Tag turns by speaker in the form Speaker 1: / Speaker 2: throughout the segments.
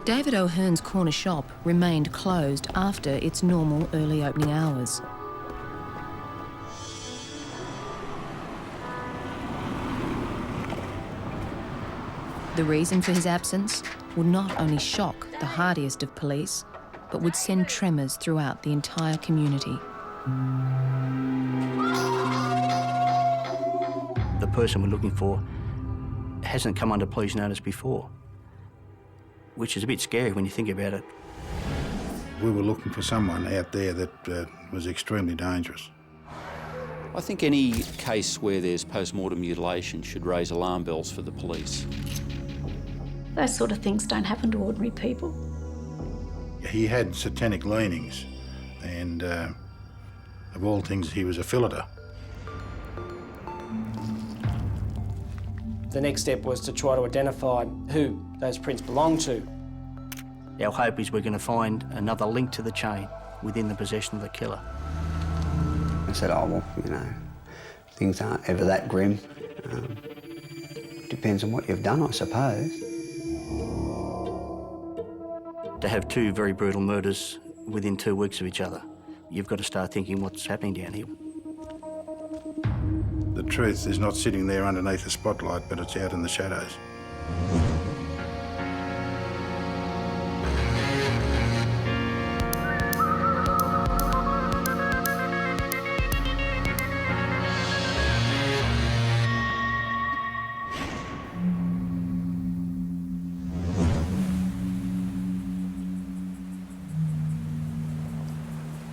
Speaker 1: David O'Hearn's corner shop remained closed after its normal early opening hours. The reason for his absence would not only shock the hardiest of police, but would send tremors throughout the entire community.
Speaker 2: The person we're looking for hasn't come under police notice before, which is a bit scary when you think about it.
Speaker 3: We were looking for someone out there that was extremely dangerous.
Speaker 4: I think any case where there's post-mortem mutilation should raise alarm bells for the police.
Speaker 5: Those sort of things don't happen to ordinary people.
Speaker 3: He had satanic leanings, and of all things, he was a filleter.
Speaker 6: The next step was to try to identify who those prints belonged to.
Speaker 2: Our hope is we're going to find another link to the chain within the possession of the killer.
Speaker 7: I said, oh, well, you know, things aren't ever that grim. Depends on what you've done, I suppose.
Speaker 2: To have two very brutal murders within 2 weeks of each other, you've got to start thinking what's happening down here.
Speaker 3: The truth is not sitting there underneath the spotlight, but it's out in the shadows.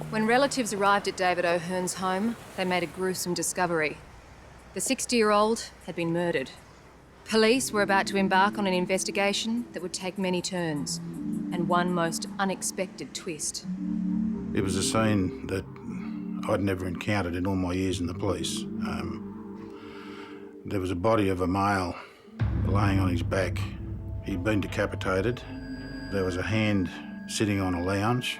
Speaker 1: When relatives arrived at David O'Hearn's home, they made a gruesome discovery. The 60-year-old had been murdered. Police were about to embark on an investigation that would take many turns, and one most unexpected twist.
Speaker 3: It was a scene that I'd never encountered in all my years in the police. There was a body of a male laying on his back. He'd been decapitated. There was a hand sitting on a lounge,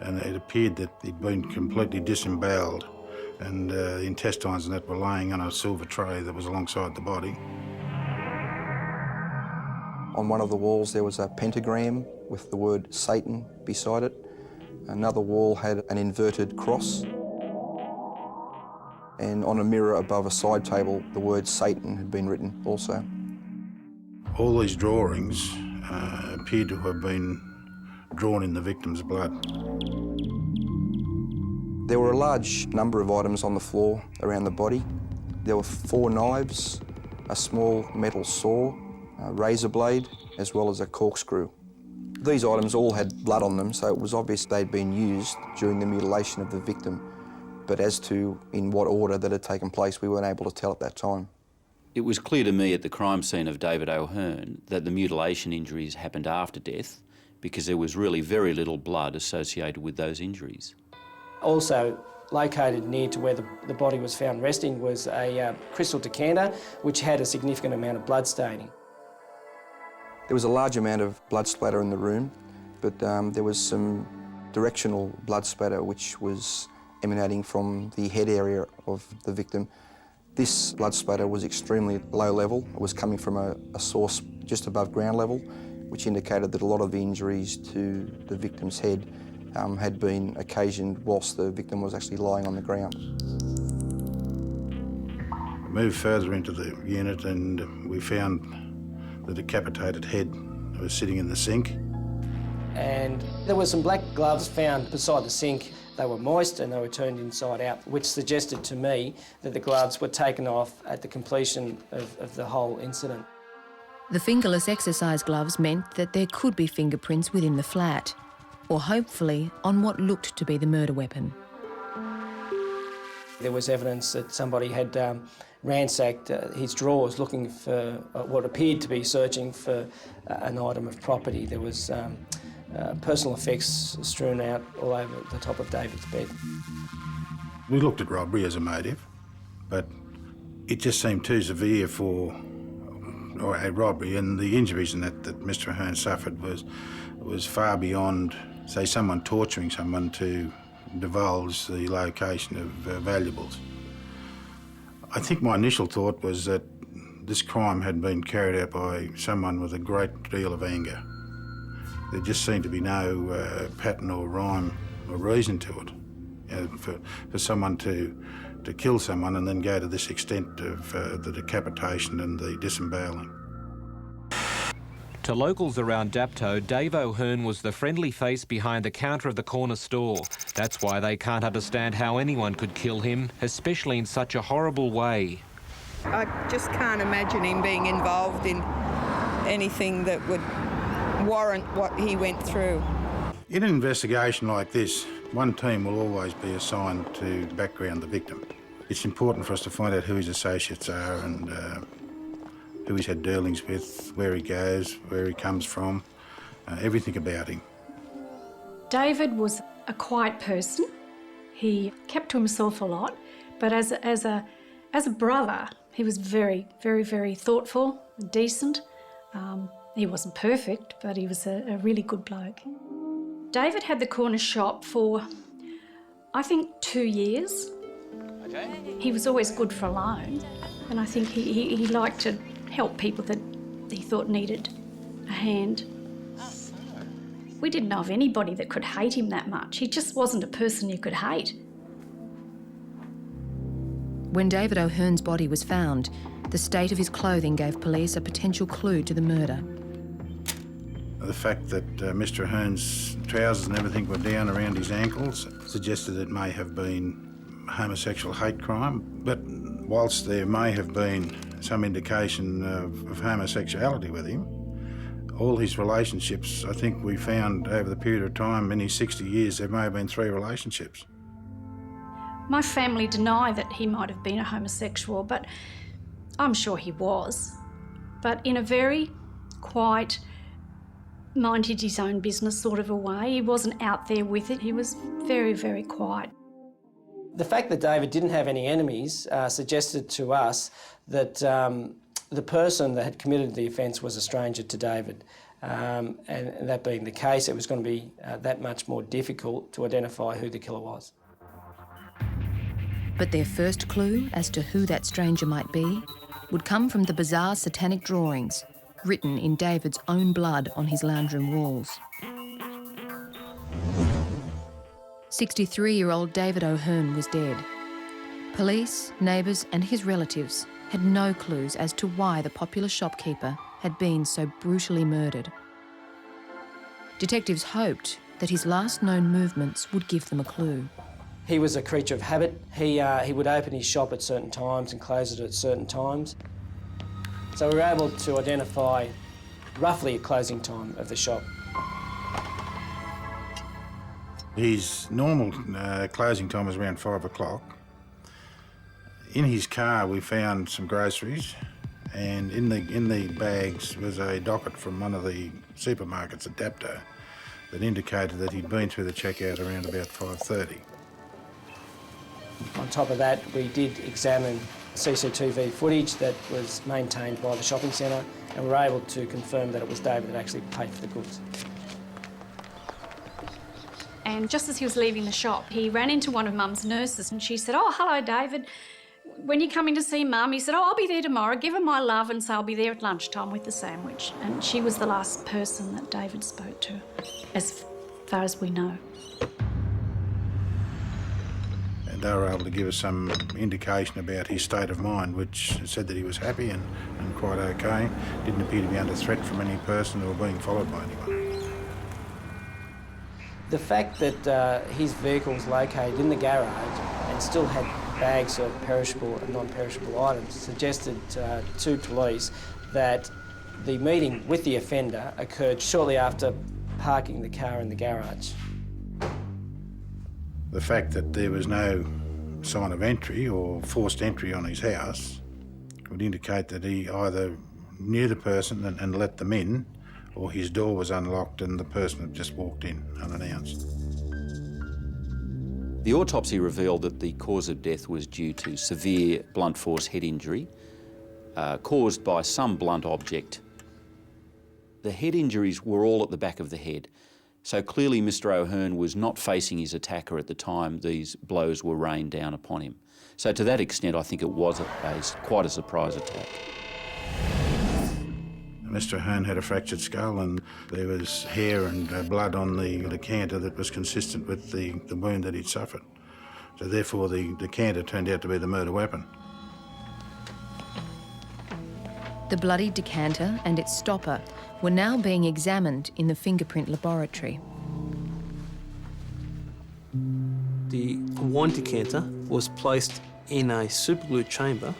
Speaker 3: and it appeared that he'd been completely disemboweled, and the intestines and that were laying on a silver tray that was alongside the body.
Speaker 8: On one of the walls there was a pentagram with the word Satan beside it. Another wall had an inverted cross. And on a mirror above a side table, the word Satan had been written also.
Speaker 3: All these drawings appeared to have been drawn in the victim's blood.
Speaker 8: There were a large number of items on the floor around the body. There were 4 knives, a small metal saw, a razor blade, as well as a corkscrew. These items all had blood on them, so it was obvious they'd been used during the mutilation of the victim. But as to in what order that had taken place, we weren't able to tell at that time.
Speaker 4: It was clear to me at the crime scene of David O'Hearn that the mutilation injuries happened after death, because there was really very little blood associated with those injuries.
Speaker 6: Also located near to where the body was found resting was a crystal decanter which had a significant amount of blood staining.
Speaker 8: There was a large amount of blood splatter in the room, but there was some directional blood splatter which was emanating from the head area of the victim. This blood splatter was extremely low level. It was coming from a source just above ground level, which indicated that a lot of the injuries to the victim's head had been occasioned whilst the victim was actually lying on the ground.
Speaker 3: We moved further into the unit and we found the decapitated head was sitting in the sink.
Speaker 6: And there were some black gloves found beside the sink. They were moist and they were turned inside out, which suggested to me that the gloves were taken off at the completion of the whole incident.
Speaker 1: The fingerless exercise gloves meant that there could be fingerprints within the flat, or hopefully on what looked to be the murder weapon.
Speaker 6: There was evidence that somebody had ransacked his drawers looking for what appeared to be searching for an item of property. There was personal effects strewn out all over the top of David's bed.
Speaker 3: We looked at robbery as a motive, but it just seemed too severe for a robbery, and the injuries in that Mr. O'Hearn suffered was far beyond, say, someone torturing someone to divulge the location of valuables. I think my initial thought was that this crime had been carried out by someone with a great deal of anger. There just seemed to be no pattern or rhyme or reason to it. You know, for someone to kill someone and then go to this extent of the decapitation and the disemboweling.
Speaker 9: To locals around Dapto, Dave O'Hearn was the friendly face behind the counter of the corner store. That's why they can't understand how anyone could kill him, especially in such a horrible way.
Speaker 10: I just can't imagine him being involved in anything that would warrant what he went through.
Speaker 3: In an investigation like this, one team will always be assigned to background the victim. It's important for us to find out who his associates are and who he's had dealings with, where he goes, where he comes from, everything about him.
Speaker 5: David was a quiet person. He kept to himself a lot, but as a brother, he was very, very, very thoughtful and decent. He wasn't perfect, but he was a really good bloke. David had the corner shop for, I think, 2 years. Okay. He was always good for a loan, and I think he liked to help people that he thought needed a hand. We didn't know of anybody that could hate him that much. He just wasn't a person you could hate.
Speaker 1: When David O'Hearn's body was found, the state of his clothing gave police a potential clue to the murder.
Speaker 3: The fact that Mr. O'Hearn's trousers and everything were down around his ankles suggested it may have been homosexual hate crime, but whilst there may have been some indication of homosexuality with him, all his relationships, I think we found over the period of time, in his 60 years, there may have been 3 relationships.
Speaker 5: My family deny that he might have been a homosexual, but I'm sure he was. But in a very quiet, minded his own business sort of a way. He wasn't out there with it. He was very, very quiet.
Speaker 6: The fact that David didn't have any enemies suggested to us that the person that had committed the offence was a stranger to David. And that being the case, it was going to be that much more difficult to identify who the killer was.
Speaker 1: But their first clue as to who that stranger might be would come from the bizarre satanic drawings written in David's own blood on his lounge room walls. 63-year-old David O'Hearn was dead. Police, neighbours and his relatives had no clues as to why the popular shopkeeper had been so brutally murdered. Detectives hoped that his last known movements would give them a clue.
Speaker 6: He was a creature of habit. He would open his shop at certain times and close it at certain times. So we were able to identify roughly a closing time of the shop.
Speaker 3: His normal closing time was around 5 o'clock. In his car we found some groceries, and in the bags was a docket from one of the supermarkets at Dapto that indicated that he'd been through the checkout around about 5:30.
Speaker 6: On top of that, we did examine CCTV footage that was maintained by the shopping centre, and we were able to confirm that it was David that actually paid for the goods.
Speaker 5: And just as he was leaving the shop, he ran into one of Mum's nurses and she said, "Oh, hello, David. When you're coming to see Mum?" He said, "Oh, I'll be there tomorrow. Give her my love and say I'll be there at lunchtime with the sandwich." And she was the last person that David spoke to, as far as we know.
Speaker 3: And they were able to give us some indication about his state of mind, which said that he was happy and quite okay. Didn't appear to be under threat from any person or being followed by anyone.
Speaker 6: The fact that his vehicle was located in the garage and still had bags of perishable and non-perishable items suggested to police that the meeting with the offender occurred shortly after parking the car in the garage.
Speaker 3: The fact that there was no sign of entry or forced entry on his house would indicate that he either knew the person and let them in, or his door was unlocked and the person had just walked in unannounced.
Speaker 4: The autopsy revealed that the cause of death was due to severe blunt force head injury caused by some blunt object. The head injuries were all at the back of the head, so clearly Mr. O'Hearn was not facing his attacker at the time these blows were rained down upon him. So to that extent, I think it was quite a surprise attack.
Speaker 3: Mr. Ahern had a fractured skull and there was hair and blood on the decanter that was consistent with the wound that he'd suffered. So therefore the decanter turned out to be the murder weapon.
Speaker 1: The bloody decanter and its stopper were now being examined in the fingerprint laboratory.
Speaker 11: The wine decanter was placed in a superglue chamber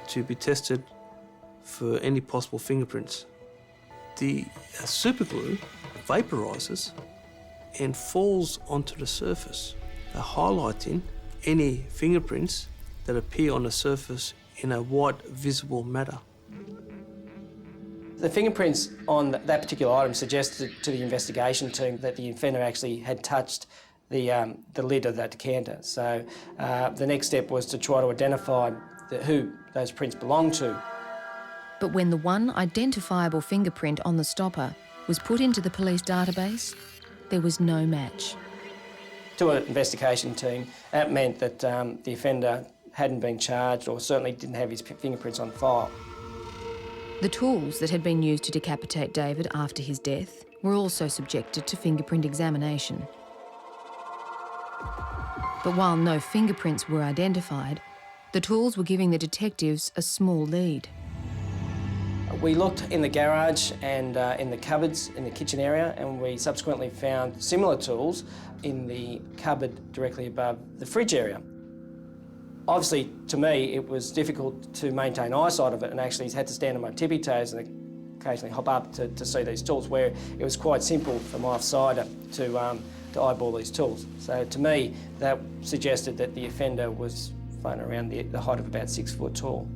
Speaker 11: to be tested for any possible fingerprints. The superglue vaporises and falls onto the surface, highlighting any fingerprints that appear on the surface in a white visible matter.
Speaker 6: The fingerprints on that particular item suggested to the investigation team that the offender actually had touched the lid of that decanter. So the next step was to try to identify who those prints belonged to.
Speaker 1: But when the one identifiable fingerprint on the stopper was put into the police database, there was no match.
Speaker 6: To an investigation team, that meant that the offender hadn't been charged or certainly didn't have his fingerprints on file.
Speaker 1: The tools that had been used to decapitate David after his death were also subjected to fingerprint examination. But while no fingerprints were identified, the tools were giving the detectives a small lead.
Speaker 6: We looked in the garage and in the cupboards in the kitchen area, and we subsequently found similar tools in the cupboard directly above the fridge area. Obviously, to me, it was difficult to maintain eyesight of it, and actually had to stand on my tippy toes and occasionally hop up to see these tools, where it was quite simple for my offsider to eyeball these tools. So to me, that suggested that the offender was floating around the height of about 6 foot tall.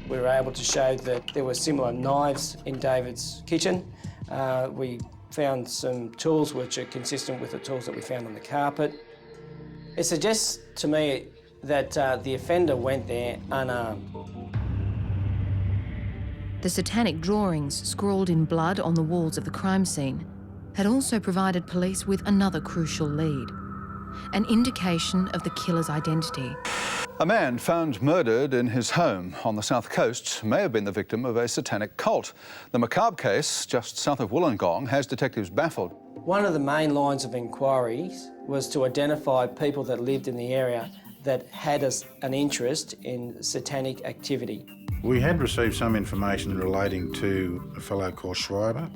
Speaker 6: We were able to show that there were similar knives in David's kitchen. We found some tools which are consistent with the tools that we found on the carpet. It suggests to me that the offender went there unarmed.
Speaker 1: The satanic drawings scrawled in blood on the walls of the crime scene had also provided police with another crucial lead, an indication of the killer's identity.
Speaker 12: A man found murdered in his home on the south coast may have been the victim of a satanic cult. The macabre case just south of Wollongong has detectives baffled.
Speaker 6: One of the main lines of inquiries was to identify people that lived in the area that had an interest in satanic activity.
Speaker 3: We had received some information relating to a fellow called Schreiber,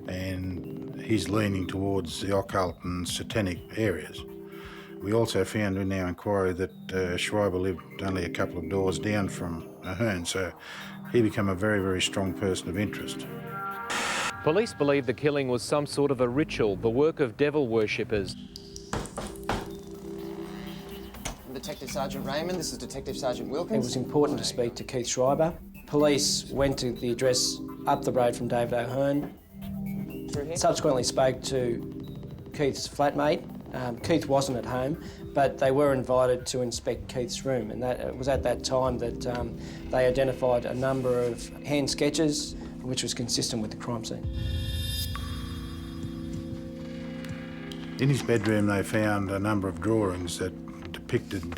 Speaker 3: and he's leaning towards the occult and satanic areas. We also found in our inquiry that Schreiber lived only a couple of doors down from Ahern, so he became a very, very strong person of interest.
Speaker 9: Police believe the killing was some sort of a ritual, the work of devil worshippers.
Speaker 13: Detective Sergeant Raymond, this is Detective Sergeant Wilkins.
Speaker 6: It was important to speak to Keith Schreiber. Police went to the address up the road from David Ahern. Subsequently spoke to Keith's flatmate. Keith wasn't at home, but they were invited to inspect Keith's room, and it was at that time that they identified a number of hand sketches which was consistent with the crime scene.
Speaker 3: In his bedroom they found a number of drawings that depicted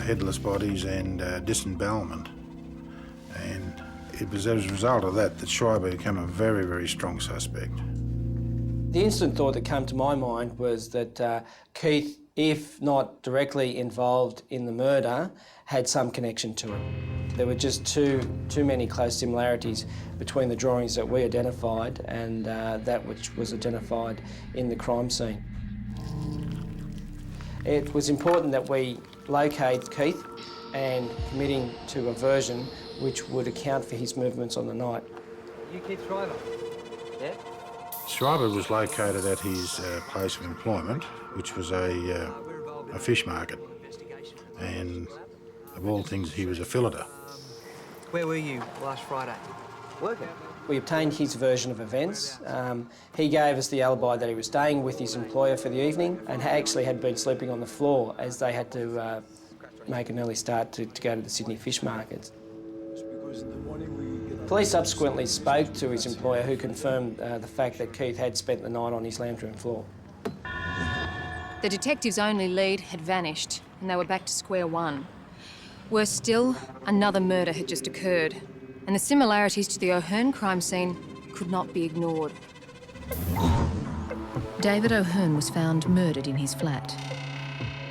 Speaker 3: headless bodies and disembowelment, and it was as a result of that that Schreiber became a very, very strong suspect.
Speaker 6: The instant thought that came to my mind was that Keith, if not directly involved in the murder, had some connection to it. There were just too many close similarities between the drawings that we identified and that which was identified in the crime scene. It was important that we locate Keith and committing to a version which would account for his movements on the night.
Speaker 13: You Keith Schreiber? Yeah?
Speaker 3: Schreiber was located at his place of employment, which was a fish market, and of all things he was a filleter.
Speaker 13: Where were you last Friday? Working.
Speaker 6: We obtained his version of events. He gave us the alibi that he was staying with his employer for the evening and actually had been sleeping on the floor as they had to make an early start to go to the Sydney fish markets. Police subsequently spoke to his employer, who confirmed the fact that Keith had spent the night on his lounge room floor.
Speaker 1: The detective's only lead had vanished, and they were back to square one. Worse still, another murder had just occurred, and the similarities to the O'Hearn crime scene could not be ignored. David O'Hearn was found murdered in his flat.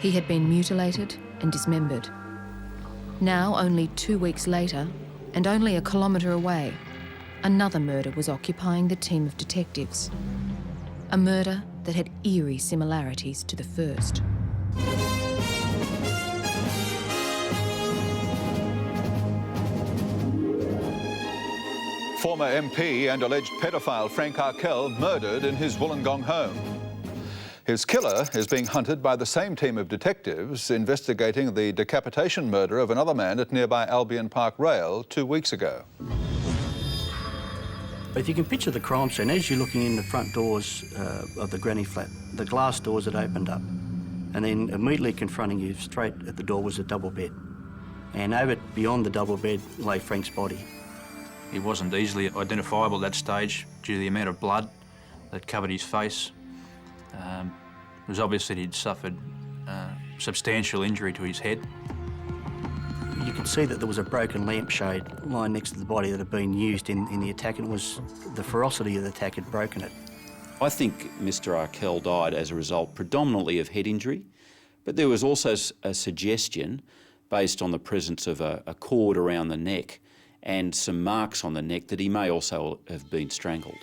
Speaker 1: He had been mutilated and dismembered. Now, only 2 weeks later, and only a kilometre away, another murder was occupying the team of detectives. A murder that had eerie similarities to the first.
Speaker 12: Former MP and alleged pedophile Frank Arkell murdered in his Wollongong home. His killer is being hunted by the same team of detectives investigating the decapitation murder of another man at nearby Albion Park Rail 2 weeks ago.
Speaker 2: If you can picture the crime scene, as you're looking in the front doors of the granny flat, the glass doors had opened up, and then immediately confronting you straight at the door was a double bed. And over beyond the double bed lay Frank's body.
Speaker 14: He wasn't easily identifiable at that stage due to the amount of blood that covered his face. It was obvious that he'd suffered substantial injury to his head.
Speaker 2: You could see that there was a broken lampshade lying next to the body that had been used in the attack, and it was the ferocity of the attack had broken it.
Speaker 4: I think Mr Arkell died as a result predominantly of head injury, but there was also a suggestion based on the presence of a cord around the neck and some marks on the neck that he may also have been strangled.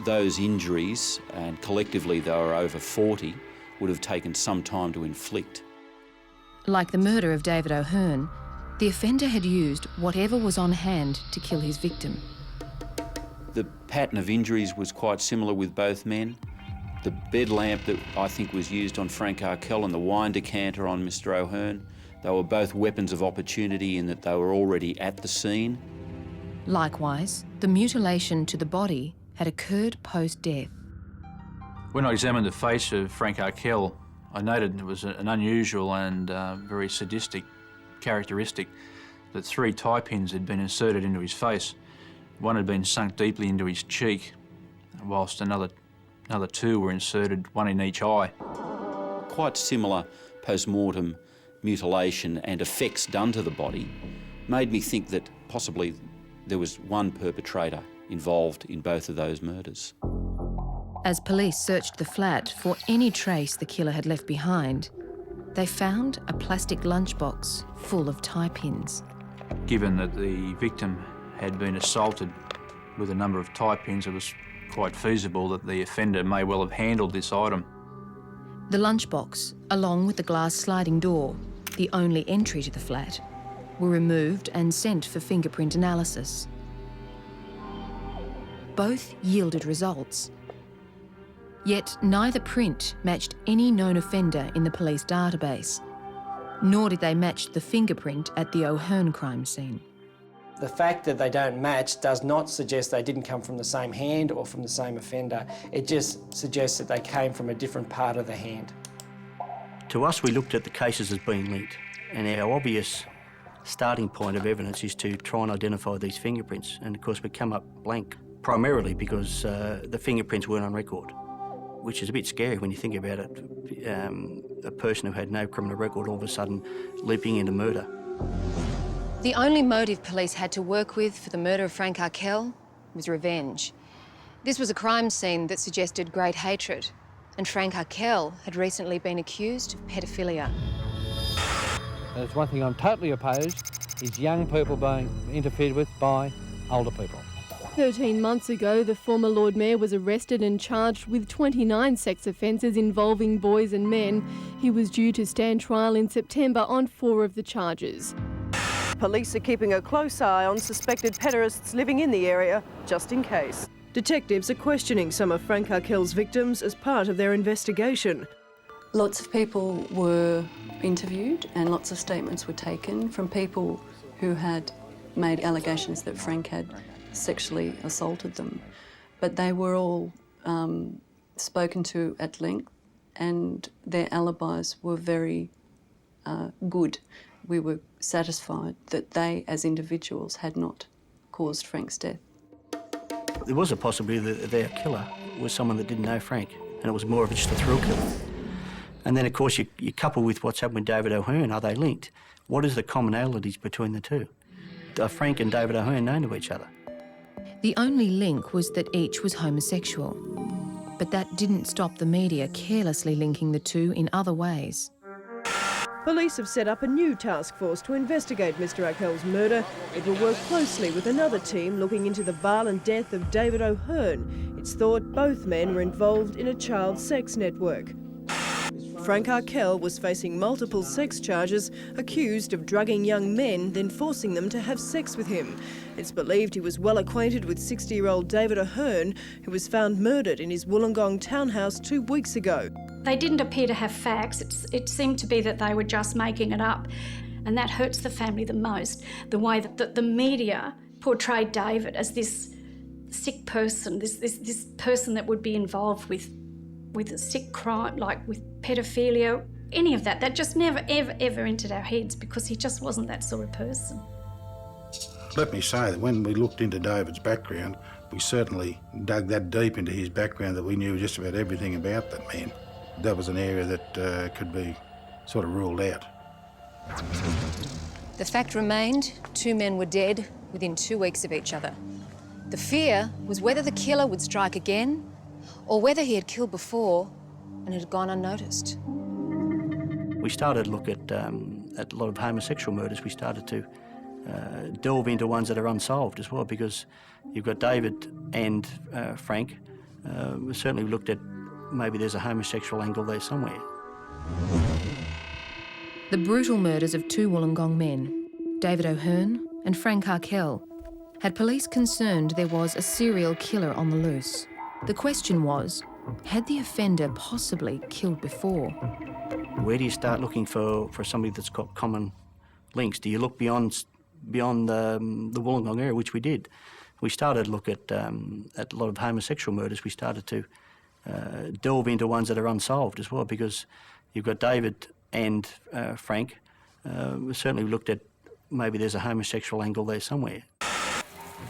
Speaker 4: Those injuries, and collectively they were over 40, would have taken some time to inflict.
Speaker 1: Like the murder of David O'Hearn, the offender had used whatever was on hand to kill his victim.
Speaker 4: The pattern of injuries was quite similar with both men. The bed lamp that I think was used on Frank Arkell and the wine decanter on Mr O'Hearn, they were both weapons of opportunity in that they were already at the scene.
Speaker 1: Likewise, the mutilation to the body had occurred post-death.
Speaker 14: When I examined the face of Frank Arkell, I noted it was an unusual and very sadistic characteristic that 3 tie pins had been inserted into his face. One had been sunk deeply into his cheek, whilst another 2 were inserted, one in each eye.
Speaker 4: Quite similar post-mortem mutilation and effects done to the body made me think that possibly there was one perpetrator involved in both of those murders.
Speaker 1: As police searched the flat for any trace the killer had left behind, they found a plastic lunchbox full of tie pins.
Speaker 14: Given that the victim had been assaulted with a number of tie pins, it was quite feasible that the offender may well have handled this item.
Speaker 1: The lunchbox, along with the glass sliding door, the only entry to the flat, were removed and sent for fingerprint analysis. Both yielded results. Yet neither print matched any known offender in the police database, nor did they match the fingerprint at the O'Hearn crime scene.
Speaker 6: The fact that they don't match does not suggest they didn't come from the same hand or from the same offender. It just suggests that they came from a different part of the hand.
Speaker 2: To us, we looked at the cases as being linked, and our obvious starting point of evidence is to try and identify these fingerprints. And of course, we come up blank, primarily because the fingerprints weren't on record, which is a bit scary when you think about it. A person who had no criminal record all of a sudden leaping into murder.
Speaker 1: The only motive police had to work with for the murder of Frank Arkell was revenge. This was a crime scene that suggested great hatred, and Frank Arkell had recently been accused of paedophilia.
Speaker 15: There's one thing I'm totally opposed, is young people being interfered with by older people.
Speaker 16: 13 months ago, the former Lord Mayor was arrested and charged with 29 sex offences involving boys and men. He was due to stand trial in September on 4 of the charges.
Speaker 17: Police are keeping a close eye on suspected pederasts living in the area, just in case. Detectives are questioning some of Frank Arkell's victims as part of their investigation.
Speaker 18: Lots of people were interviewed and lots of statements were taken from people who had made allegations that Frank had sexually assaulted them. But they were all spoken to at length and their alibis were very good. We were satisfied that they, as individuals, had not caused Frank's death.
Speaker 2: There was a possibility that their killer was someone that didn't know Frank, and it was more of just a thrill killer. And then, of course, you couple with what's happened with David O'Hearn. Are they linked? What is the commonalities between the two? Frank and David O'Hearn known to each other?
Speaker 1: The only link was that each was homosexual. But that didn't stop the media carelessly linking the two in other ways.
Speaker 17: Police have set up a new task force to investigate Mr Akel's murder. It will work closely with another team looking into the violent death of David O'Hearn. It's thought both men were involved in a child sex network. Frank Akel was facing multiple sex charges, accused of drugging young men, then forcing them to have sex with him. It's believed he was well acquainted with 60-year-old David O'Hearn, who was found murdered in his Wollongong townhouse 2 weeks ago.
Speaker 5: They didn't appear to have facts. It seemed to be that they were just making it up. And that hurts the family the most, the way that the media portrayed David as this sick person, this person that would be involved with a sick crime, like with paedophilia, any of that. That just never, ever entered our heads because he just wasn't that sort of person.
Speaker 3: Let me say that when we looked into David's background, we certainly dug that deep into his background that we knew just about everything about that man. That was an area that could be sort of ruled out.
Speaker 1: The fact remained, 2 men were dead within 2 weeks of each other. The fear was whether the killer would strike again or whether he had killed before and it had gone unnoticed.
Speaker 2: We started to look at a lot of homosexual murders. We started to delve into ones that are unsolved as well, because you've got David and Frank. We certainly looked at maybe there's a homosexual angle there somewhere.
Speaker 1: The brutal murders of 2 Wollongong men, David O'Hearn and Frank Akel, had police concerned there was a serial killer on the loose. The question was, had the offender possibly killed before?
Speaker 2: Where do you start looking for somebody that's got common links? Do you look beyond the Wollongong area, which we did? We started to look at a lot of homosexual murders. We started to delve into ones that are unsolved as well, because you've got David and Frank. We certainly looked at maybe there's a homosexual angle there somewhere.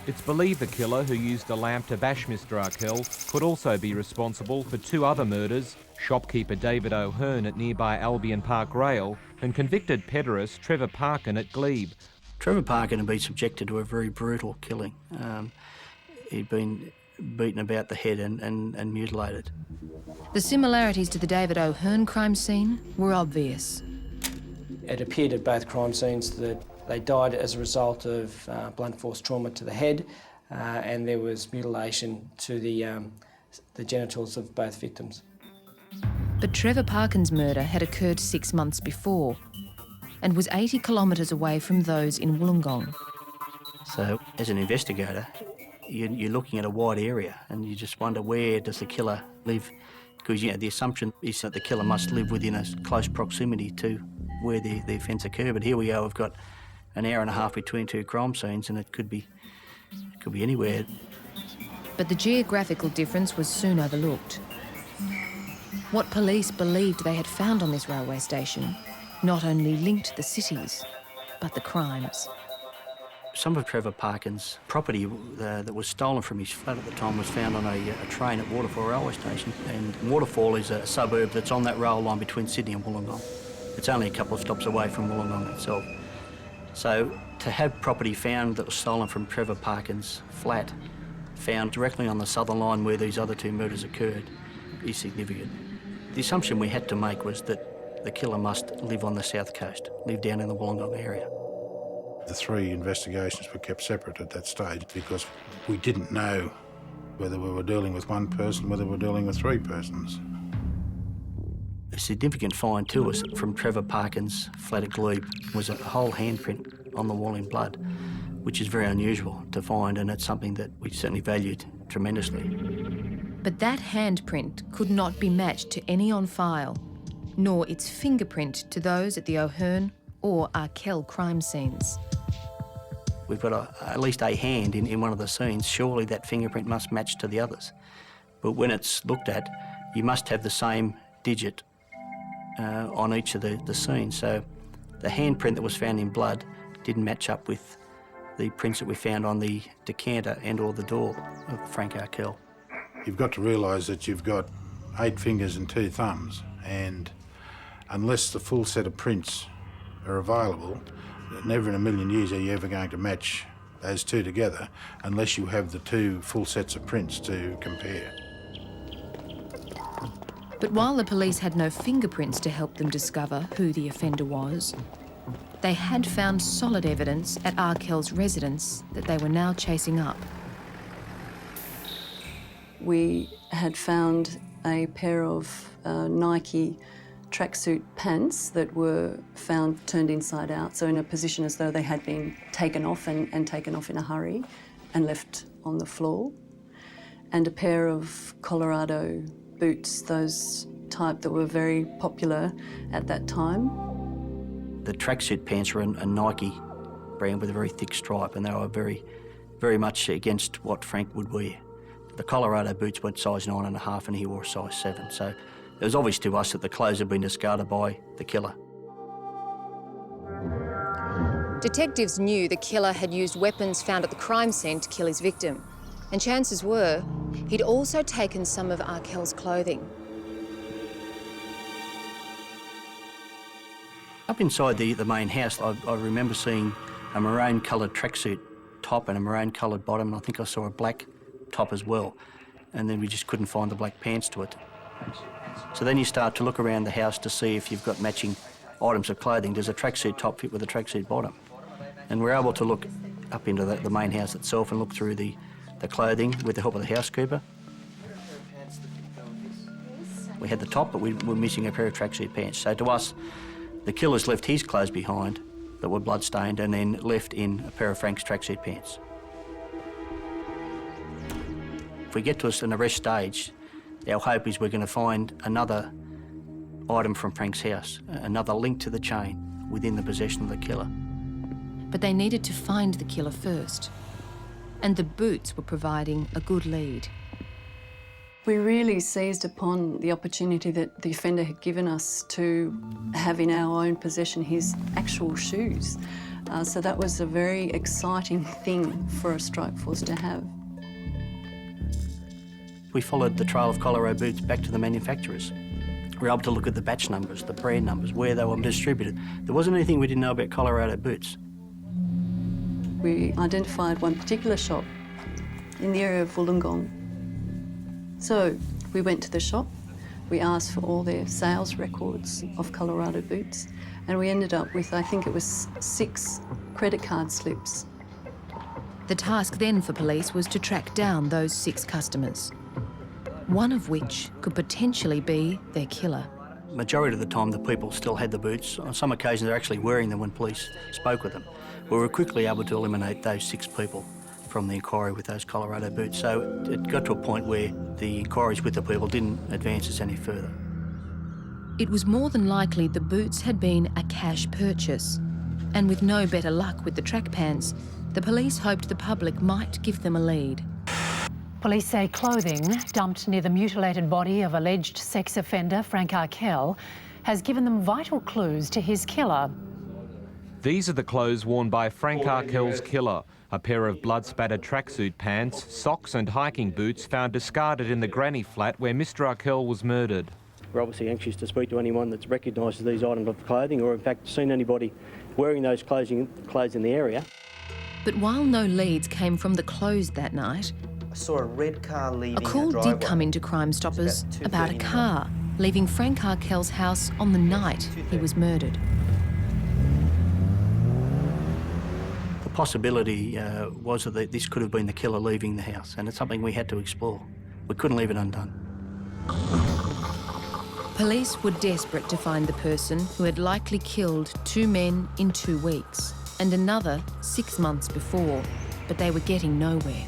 Speaker 9: It's believed the killer who used a lamp to bash Mr Akel could also be responsible for 2 other murders, shopkeeper David O'Hearn at nearby Albion Park Rail and convicted pederast Trevor Parkin at Glebe.
Speaker 2: Trevor Parkin had been subjected to a very brutal killing. He'd been beaten about the head and mutilated.
Speaker 1: The similarities to the David O'Hearn crime scene were obvious.
Speaker 6: It appeared at both crime scenes that they died as a result of blunt force trauma to the head, and there was mutilation to the genitals of both victims.
Speaker 1: But Trevor Parkin's murder had occurred 6 months before and was 80 kilometres away from those in Wollongong.
Speaker 2: So as an investigator, you're looking at a wide area and you just wonder, where does the killer live? Because the assumption is that the killer must live within a close proximity to where the offence occurred. But here we are, we've got an hour and a half between 2 crime scenes, and it could be anywhere.
Speaker 1: But the geographical difference was soon overlooked. What police believed they had found on this railway station not only linked the cities, but the crimes.
Speaker 2: Some of Trevor Parkin's property that was stolen from his flat at the time was found on a train at Waterfall railway station. And Waterfall is a suburb that's on that rail line between Sydney and Wollongong. It's only a couple of stops away from Wollongong itself. So to have property found that was stolen from Trevor Parkin's flat, found directly on the southern line where these other 2 murders occurred, is significant. The assumption we had to make was that the killer must live on the south coast, live down in the Wollongong area.
Speaker 3: The 3 investigations were kept separate at that stage because we didn't know whether we were dealing with 1 person, whether we were dealing with 3 persons.
Speaker 2: A significant find to us from Trevor Parkin's flat at Glebe was a whole handprint on the wall in blood, which is very unusual to find, and it's something that we certainly valued tremendously.
Speaker 1: But that handprint could not be matched to any on file, nor its fingerprint to those at the O'Hearn or Akel crime scenes.
Speaker 2: We've got at least a hand in one of the scenes. Surely that fingerprint must match to the others. But when it's looked at, you must have the same digit on each of the scenes. So the handprint that was found in blood didn't match up with the prints that we found on the decanter and or the door of Frank Akel.
Speaker 3: You've got to realise that you've got 8 fingers and 2 thumbs, and unless the full set of prints are available, never in a million years are you ever going to match those two together unless you have the two full sets of prints to compare.
Speaker 1: But while the police had no fingerprints to help them discover who the offender was, they had found solid evidence at Arkell's residence that they were now chasing up.
Speaker 18: We had found a pair of Nike tracksuit pants that were found turned inside out, so in a position as though they had been taken off and taken off in a hurry and left on the floor, and a pair of Colorado boots, those type that were very popular at that time.
Speaker 2: The tracksuit pants were a Nike brand with a very thick stripe, and they were very much against what Frank would wear. The Colorado boots went size 9.5 and he wore a size 7, so it was obvious to us that the clothes had been discarded by the killer.
Speaker 1: Detectives knew the killer had used weapons found at the crime scene to kill his victim, and chances were he'd also taken some of Arkell's clothing.
Speaker 2: Up inside the main house, I remember seeing a maroon-coloured tracksuit top and a maroon-coloured bottom, and I think I saw a black top as well, and then we just couldn't find the black pants to it. So then you start to look around the house to see if you've got matching items of clothing. Does a tracksuit top fit with a tracksuit bottom? And we're able to look up into the main house itself and look through the clothing with the help of the housekeeper. We had the top, but we were missing a pair of tracksuit pants. So to us, the killer's left his clothes behind that were blood-stained and then left in a pair of Frank's tracksuit pants. If we get to an arrest stage, our hope is we're going to find another item from Frank's house, another link to the chain within the possession of the killer.
Speaker 1: But they needed to find the killer first, and the boots were providing a good lead.
Speaker 18: We really seized upon the opportunity that the offender had given us to have in our own possession his actual shoes. So that was a very exciting thing for a strike force to have.
Speaker 2: We followed the trail of Colorado boots back to the manufacturers. We were able to look at the batch numbers, the brand numbers, where they were distributed. There wasn't anything we didn't know about Colorado boots.
Speaker 18: We identified one particular shop in the area of Wollongong. So we went to the shop, we asked for all their sales records of Colorado boots, and we ended up with, I think it was 6 credit card slips.
Speaker 1: The task then for police was to track down those 6 customers, one of which could potentially be their killer.
Speaker 2: Majority of the time the people still had the boots. On some occasions they're actually wearing them when police spoke with them. We were quickly able to eliminate those 6 people from the inquiry with those Colorado boots. So it got to a point where the inquiries with the people didn't advance us any further.
Speaker 1: It was more than likely the boots had been a cash purchase, and with no better luck with the track pants, the police hoped the public might give them a lead.
Speaker 19: Police say clothing dumped near the mutilated body of alleged sex offender Frank Arkell has given them vital clues to his killer.
Speaker 9: These are the clothes worn by Frank Arkell's killer. A pair of blood-spattered tracksuit pants, socks and hiking boots found discarded in the granny flat where Mr Arkell was murdered.
Speaker 2: We're obviously anxious to speak to anyone that's recognises these items of clothing or in fact seen anybody wearing those clothes in the area.
Speaker 1: But while no leads came from the clothes that night,
Speaker 13: I saw a red car leaving
Speaker 1: a call did come into Crime Stoppers about a car leaving Frank Arkell's house on the night he was murdered.
Speaker 2: The possibility was that this could have been the killer leaving the house, and it's something we had to explore. We couldn't leave it undone.
Speaker 1: Police were desperate to find the person who had likely killed 2 men in 2 weeks and another 6 months before, but they were getting nowhere.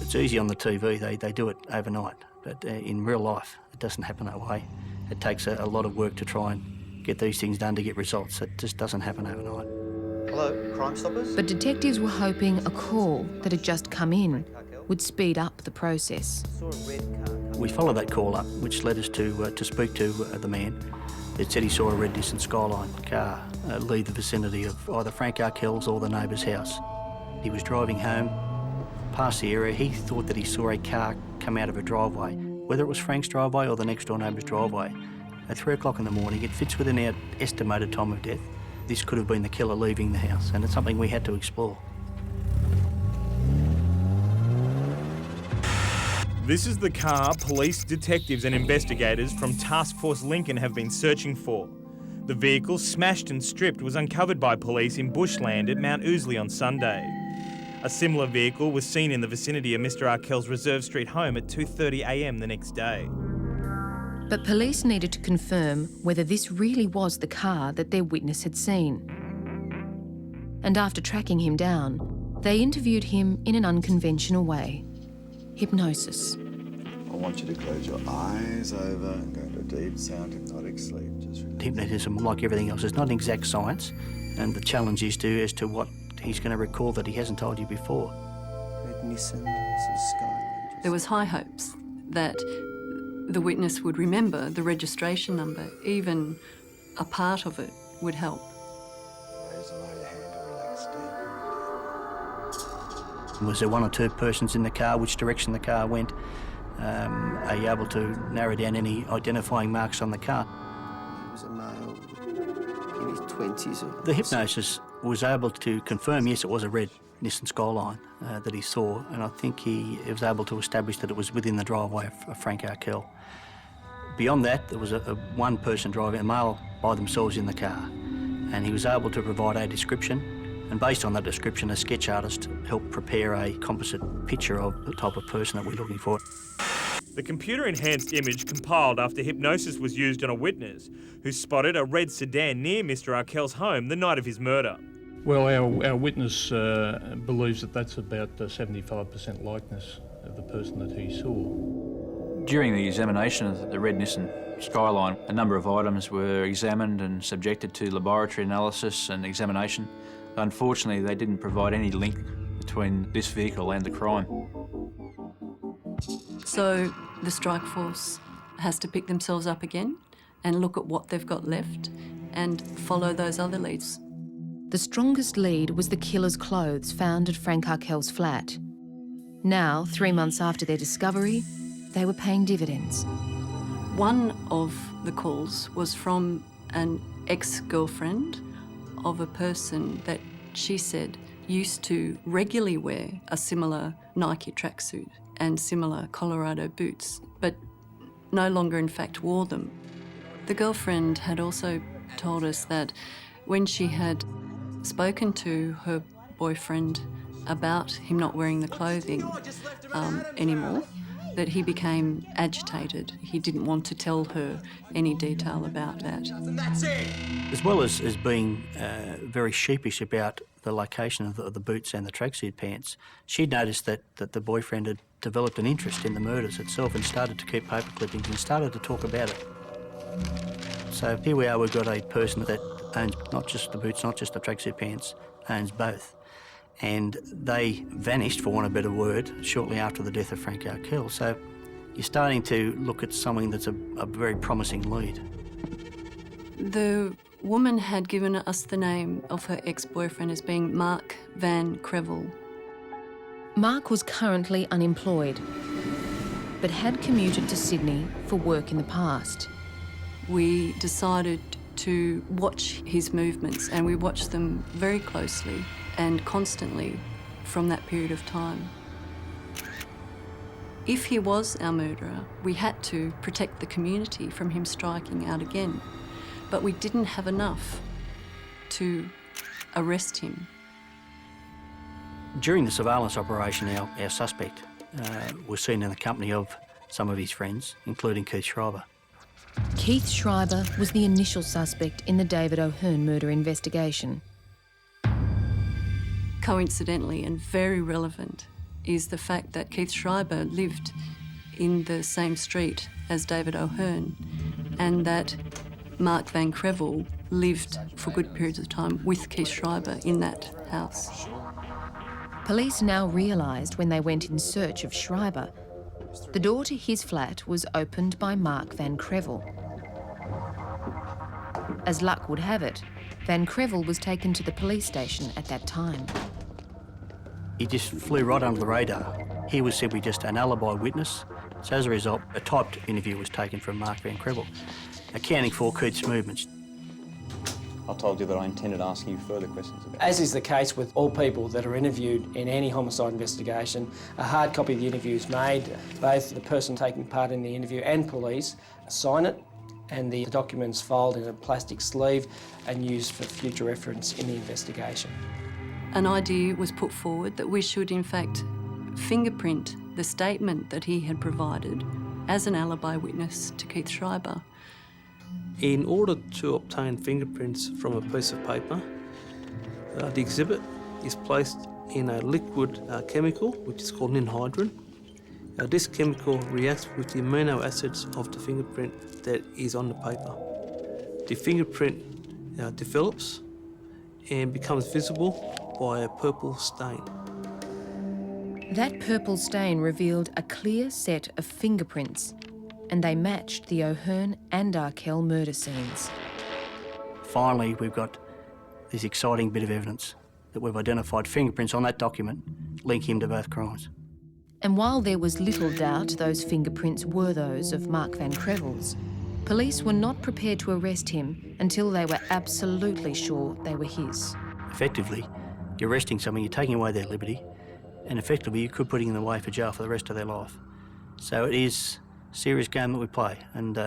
Speaker 2: It's easy on the TV, they do it overnight, but in real life it doesn't happen that way. It takes a lot of work to try and get these things done to get results. It just doesn't happen overnight.
Speaker 13: Hello, Crime Stoppers?
Speaker 1: But detectives were hoping a call that had just come in would speed up the process.
Speaker 2: We followed that call up, which led us to speak to the man. It said he saw a red Nissan Skyline car leave the vicinity of either Frank Arkell's or the neighbour's house. He was driving home, past the area. He thought that he saw a car come out of a driveway, whether it was Frank's driveway or the next door neighbour's driveway. At 3 o'clock in the morning, it fits within our estimated time of death. this could have been the killer leaving the house, and it's something we had to explore.
Speaker 20: This is the car police, detectives and investigators from Task Force Lincoln have been searching for. The vehicle, smashed and stripped, was uncovered by police in bushland at Mount Ousley on Sunday. A similar vehicle was seen in the vicinity of Mr Arkell's Reserve Street home at 2:30 a.m. the next day.
Speaker 1: But police needed to confirm whether this really was the car that their witness had seen. And after tracking him down, they interviewed him in an unconventional way. Hypnosis.
Speaker 21: I want you to close your eyes over and go into a deep sound hypnotic sleep. Just relax.
Speaker 2: Hypnotism, like everything else, is not an exact science, and the challenge is as to what he's going to recall that he hasn't told you before.
Speaker 18: There was high hopes that the witness would remember the registration number. Even a part of it would help.
Speaker 2: Was there one or two persons in the car? Which direction the car went? Are you able to narrow down any identifying marks on the car?
Speaker 7: He was a male in his 20s.
Speaker 2: The hypnosis was able to confirm, yes, it was a red Nissan Skyline that he saw, and I think he was able to establish that it was within the driveway of Frank Arkell. Beyond that, there was one person driving, a male by themselves in the car, and he was able to provide a description. And based on that description, a sketch artist helped prepare a composite picture of the type of person that we're looking for.
Speaker 20: The computer-enhanced image compiled after hypnosis was used on a witness who spotted a red sedan near Mr Arkell's home the night of his murder.
Speaker 22: Well, our witness believes that that's about 75% likeness of the person that he saw.
Speaker 14: During the examination of the red Nissan Skyline, a number of items were examined and subjected to laboratory analysis and examination. Unfortunately, they didn't provide any link between this vehicle and the crime.
Speaker 18: So the strike force has to pick themselves up again and look at what they've got left and follow those other leads.
Speaker 1: The strongest lead was the killer's clothes found at Frank Arkell's flat. Now, 3 months after their discovery, they were paying dividends.
Speaker 18: One of the calls was from an ex-girlfriend of a person that she said used to regularly wear a similar Nike tracksuit and similar Colorado boots, but no longer in fact wore them. The girlfriend had also told us that when she had spoken to her boyfriend about him not wearing the clothing anymore, that he became agitated. He didn't want to tell her any detail about that.
Speaker 2: As well as being very sheepish about the location of the boots and the tracksuit pants, she noticed that the boyfriend had developed an interest in the murders itself and started to keep paper clippings and started to talk about it. So here we are, we've got a person that owns not just the boots, not just the tracksuit pants, owns both. And they vanished, for want of a better word, shortly after the death of Frank Arkell. So you're starting to look at something that's a very promising lead.
Speaker 18: The woman had given us the name of her ex-boyfriend as being Mark Van Crevel.
Speaker 1: Mark was currently unemployed, but had commuted to Sydney for work in the past.
Speaker 18: We decided to watch his movements, and we watched them very closely and constantly from that period of time. If he was our murderer, we had to protect the community from him striking out again, but we didn't have enough to arrest him.
Speaker 2: During the surveillance operation, our suspect was seen in the company of some of his friends, including Keith Schreiber.
Speaker 1: Keith Schreiber was the initial suspect in the David O'Hearn murder investigation.
Speaker 18: Coincidentally and very relevant is the fact that Keith Schreiber lived in the same street as David O'Hearn, and that Mark Van Crevel lived for good periods of time with Keith Schreiber in that house.
Speaker 1: Police now realised when they went in search of Schreiber, the door to his flat was opened by Mark Van Crevel. As luck would have it, Van Crevel was taken to the police station at that time.
Speaker 2: He just flew right under the radar. He was simply just an alibi witness. So as a result, a typed interview was taken from Mark Van Crevel, accounting for Keith's movements.
Speaker 8: I told you that I intended asking you further questions about it.
Speaker 6: As is the case with all people that are interviewed in any homicide investigation, a hard copy of the interview is made. Both the person taking part in the interview and police sign it, and the documents filed in a plastic sleeve and used for future reference in the investigation.
Speaker 18: An idea was put forward that we should in fact fingerprint the statement that he had provided as an alibi witness to Keith Schreiber.
Speaker 11: In order to obtain fingerprints from a piece of paper, the exhibit is placed in a liquid chemical, which is called ninhydrin. This chemical reacts with the amino acids of the fingerprint that is on the paper. The fingerprint develops and becomes visible by a purple stain.
Speaker 1: That purple stain revealed a clear set of fingerprints, and they matched the O'Hearn and Arkell murder scenes.
Speaker 2: Finally, we've got this exciting bit of evidence that we've identified fingerprints on that document link him to both crimes.
Speaker 1: And while there was little doubt those fingerprints were those of Mark Van Crevel's, police were not prepared to arrest him until they were absolutely sure they were his.
Speaker 2: Effectively, you're arresting someone, you're taking away their liberty, and effectively you could put them away for jail for the rest of their life. So it is a serious game that we play, and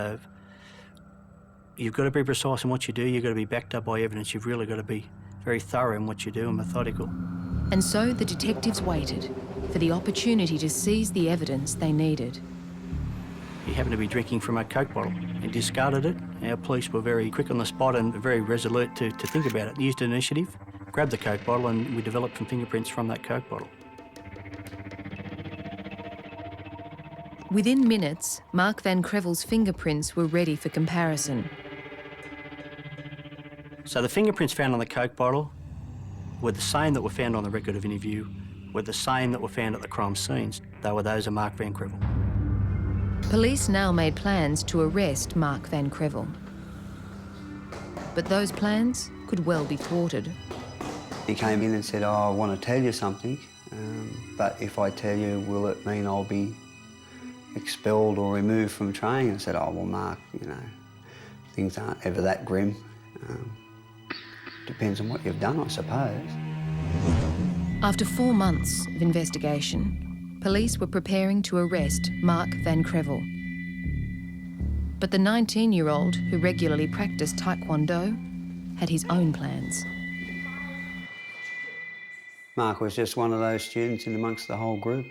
Speaker 2: you've got to be precise in what you do, you've got to be backed up by evidence, you've really got to be very thorough in what you do and methodical.
Speaker 1: And so the detectives waited for the opportunity to seize the evidence they needed.
Speaker 2: He happened to be drinking from a Coke bottle and discarded it. Our police were very quick on the spot and very resolute to think about it. They used an initiative, grabbed the Coke bottle, and we developed some fingerprints from that Coke bottle.
Speaker 1: Within minutes, Mark Van Crevel's fingerprints were ready for comparison.
Speaker 2: So the fingerprints found on the Coke bottle were the same that were found on the record of interview, were the same that were found at the crime scenes. They were those of Mark Van Crevel.
Speaker 1: Police now made plans to arrest Mark Van Crevel. But those plans could well be thwarted.
Speaker 7: He came in and said, "Oh, I want to tell you something, but if I tell you, will it mean I'll be expelled or removed from training?" I said, "Oh, well, Mark, you know, things aren't ever that grim. Depends on what you've done, I suppose."
Speaker 1: After 4 months of investigation, police were preparing to arrest Mark Van Crevel. But the 19-year-old who regularly practiced Taekwondo had his own plans.
Speaker 7: Mark was just one of those students in amongst the whole group.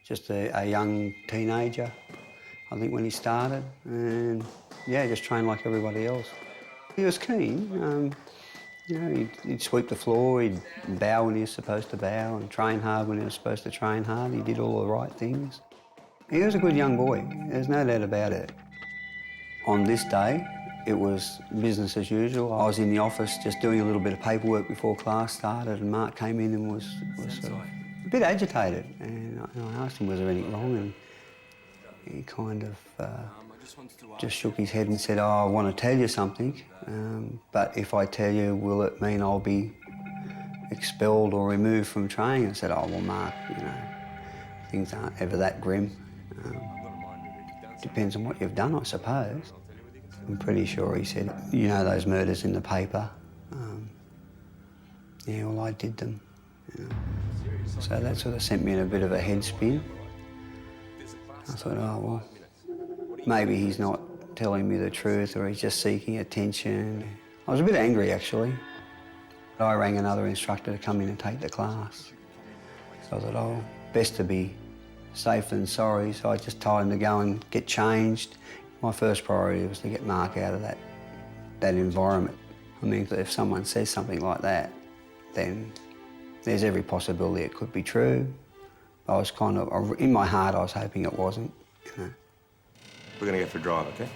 Speaker 7: Just a young teenager, I think, when he started. And, yeah, just trained like everybody else. He was keen. You know, he'd sweep the floor, he'd bow when he was supposed to bow, and train hard when he was supposed to train hard. He did all the right things. He was a good young boy, there's no doubt about it. On this day, it was business as usual. I was in the office just doing a little bit of paperwork before class started, and Mark came in and was sort of a bit agitated. And I asked him, was there anything wrong? And he kind of just shook his head and said, "Oh, I want to tell you something, but if I tell you, will it mean I'll be expelled or removed from training?" I said, "Oh, well, Mark, you know, things aren't ever that grim. Depends on what you've done, I suppose." I'm pretty sure he said, "You know those murders in the paper? Yeah, well, I did them." You know. So that sort of sent me in a bit of a head spin. I thought, oh, well, maybe he's not telling me the truth, or he's just seeking attention. I was a bit angry, actually. I rang another instructor to come in and take the class. So I thought, oh, best to be safe than sorry. So I just told him to go and get changed. My first priority was to get Mark out of that environment. I mean, if someone says something like that, then there's every possibility it could be true. I was kind of, in my heart, I was hoping it wasn't, you know.
Speaker 8: We're going to go for a drive, OK?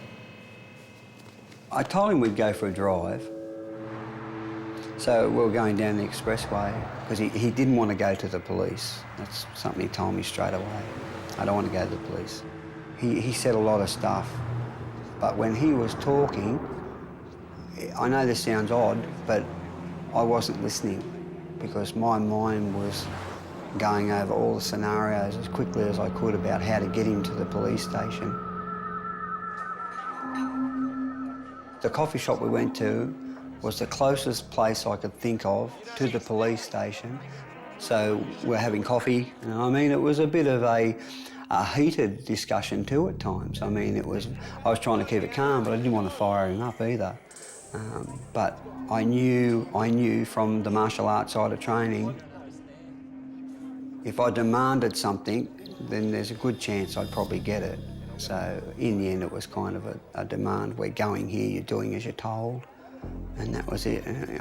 Speaker 7: I told him we'd go for a drive. So we were going down the expressway because he didn't want to go to the police. That's something he told me straight away. "I don't want to go to the police." He said a lot of stuff, but when he was talking, I know this sounds odd, but I wasn't listening because my mind was going over all the scenarios as quickly as I could about how to get him to the police station. The coffee shop we went to was the closest place I could think of to the police station. So we're having coffee, and I mean, it was a bit of a heated discussion too at times. I mean, I was trying to keep it calm, but I didn't want to fire him up either. But I knew from the martial arts side of training, if I demanded something, then there's a good chance I'd probably get it. So in the end, it was kind of a demand. We're going here, you're doing as you're told. And that was it. And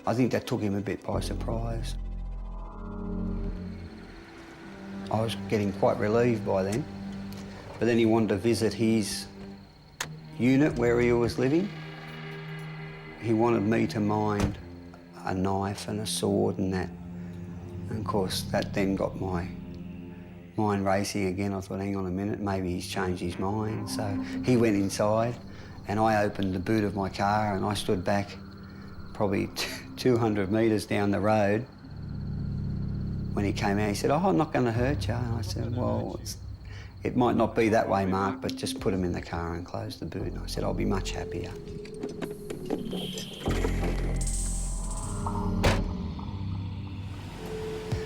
Speaker 7: I think that took him a bit by surprise. I was getting quite relieved by then. But then he wanted to visit his unit where he was living. He wanted me to mind a knife and a sword and that. And of course, that then got my mind racing again. I thought, hang on a minute, maybe he's changed his mind. So he went inside and I opened the boot of my car and I stood back probably 200 metres down the road. When he came out, he said, "Oh, I'm not going to hurt you." And I said, "Well, it might not be that way, Mark, but just put him in the car and close the boot." And I said, "I'll be much happier."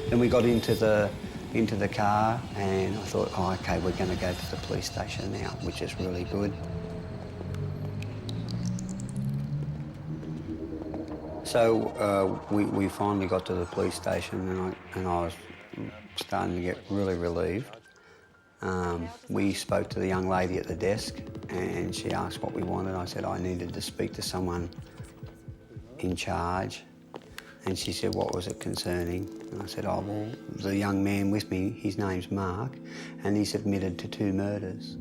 Speaker 7: Then we got into the car and I thought, oh, okay, we're going to go to the police station now, which is really good. So we finally got to the police station and I was starting to get really relieved. We spoke to the young lady at the desk and she asked what we wanted. I said I needed to speak to someone in charge. And she said, what was it concerning? And I said, oh, well, the young man with me, his name's Mark, and he's admitted to 2 murders.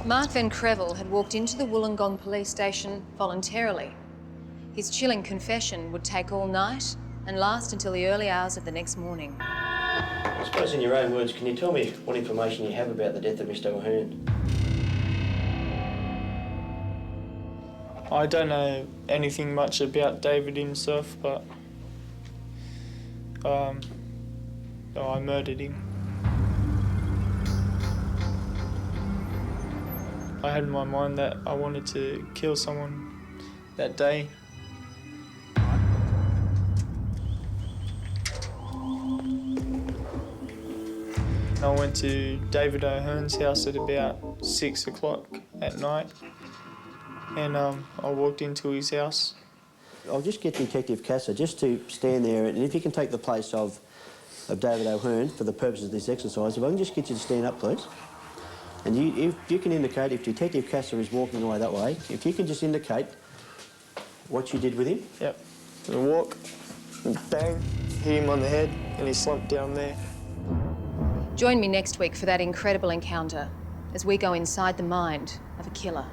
Speaker 1: Mark Van Crevel had walked into the Wollongong police station voluntarily. His chilling confession would take all night and last until the early hours of the next morning.
Speaker 2: I suppose in your own words, can you tell me what information you have about the death of Mr. O'Hearn?
Speaker 10: I don't know anything much about David himself, but I murdered him. I had in my mind that I wanted to kill someone that day. I went to David O'Hearn's house at about 6 o'clock at night. And I walked into his house.
Speaker 2: I'll just get Detective Casser just to stand there, and if you can take the place of David O'Hearn for the purposes of this exercise, if I can just get you to stand up, please. And if you can indicate, if Detective Casser is walking away that way, if you can just indicate what you did with him.
Speaker 10: Yep. I walk, and bang, hit him on the head, and he slumped down there.
Speaker 1: Join me next week for that incredible encounter as we go inside the mind of a killer.